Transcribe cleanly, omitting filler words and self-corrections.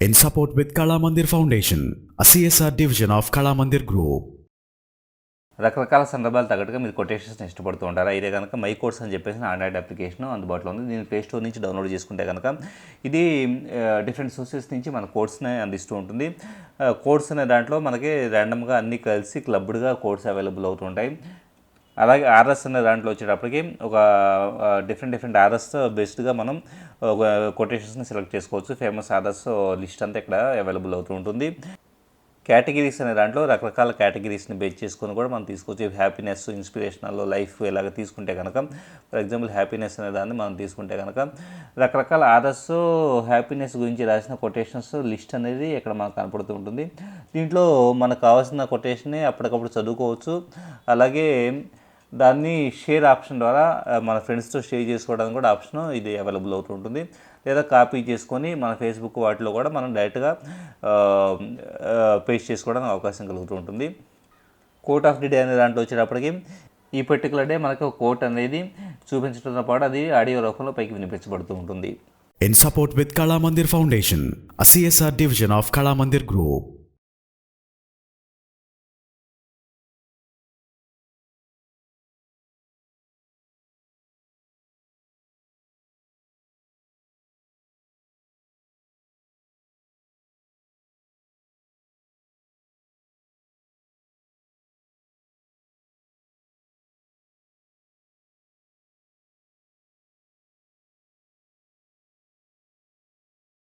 in support with Kala Mandir Foundation, a CSR division of Kala Mandir Group. రకరకాల సందర్భాలు తగ్గట్టుగా మీరు quotations ఇష్టపడుతూ ఉంటారా? అయితే కనుక మై కోర్స్ అని చెప్పేసి ఆండ్రాయిడ్ అప్లికేషన్ అందుబాటులో ఉంది. దీన్ని ప్లే స్టోర్ నుంచి డౌన్లోడ్ చేసుకుంటే కనుక ఇది డిఫరెంట్ సోర్సెస్ నుంచి మన కోర్స్ని అందిస్తూ ఉంటుంది. కోర్స్ అనే దాంట్లో మనకి ర్యాండమ్గా అన్నీ కలిసి క్లబ్డ్గా కోర్స్ అవైలబుల్ అవుతూ ఉంటాయి. అలాగే ఆర్ఎస్ అనే దాంట్లో వచ్చేటప్పటికి ఒక డిఫరెంట్ ఆర్ఎస్ బేస్డ్గా మనం ఒక కొటేషన్స్ని సెలెక్ట్ చేసుకోవచ్చు. ఫేమస్ ఆర్ఎస్ లిస్ట్ అంతా ఇక్కడ అవైలబుల్ అవుతూ ఉంటుంది. కేటగిరీస్ అనే దాంట్లో రకరకాల కేటగిరీస్ని బేస్ చేసుకొని కూడా మనం తీసుకోవచ్చు. హ్యాపీనెస్, ఇన్స్పిరేషనల్, లైఫ్ ఇలాగ తీసుకుంటే కనుక ఫర్ ఎగ్జాంపుల్ హ్యాపీనెస్ అనే దాన్ని మనం తీసుకుంటే కనుక రకరకాల ఆర్ఎస్ హ్యాపీనెస్ గురించి రాసిన కొటేషన్స్ లిస్ట్ అనేది ఇక్కడ మనకు కనపడుతూ ఉంటుంది. దీంట్లో మనకు కావాల్సిన కొటేషన్ని అప్పటికప్పుడు చదువుకోవచ్చు. అలాగే దాన్ని షేర్ ఆప్షన్ ద్వారా మన ఫ్రెండ్స్తో షేర్ చేసుకోవడానికి కూడా ఆప్షన్ ఇది అవైలబుల్ అవుతూ ఉంటుంది. లేదా కాపీ చేసుకొని మన ఫేస్బుక్ వాటిలో కూడా మనం డైరెక్ట్గా పేస్ట్ చేసుకోవడానికి అవకాశం కలుగుతూ ఉంటుంది. కోట్ ఆఫ్ ది డే అనే దాంట్లో వచ్చేటప్పటికి ఈ పర్టికులర్ డే మనకు కోట్ అనేది చూపించడంతో పాటు అది ఆడియో రూపంలో పైకి వినిపించబడుతూ ఉంటుంది. In support with Kala Mandir Foundation, a CSR division of Kala Mandir Group.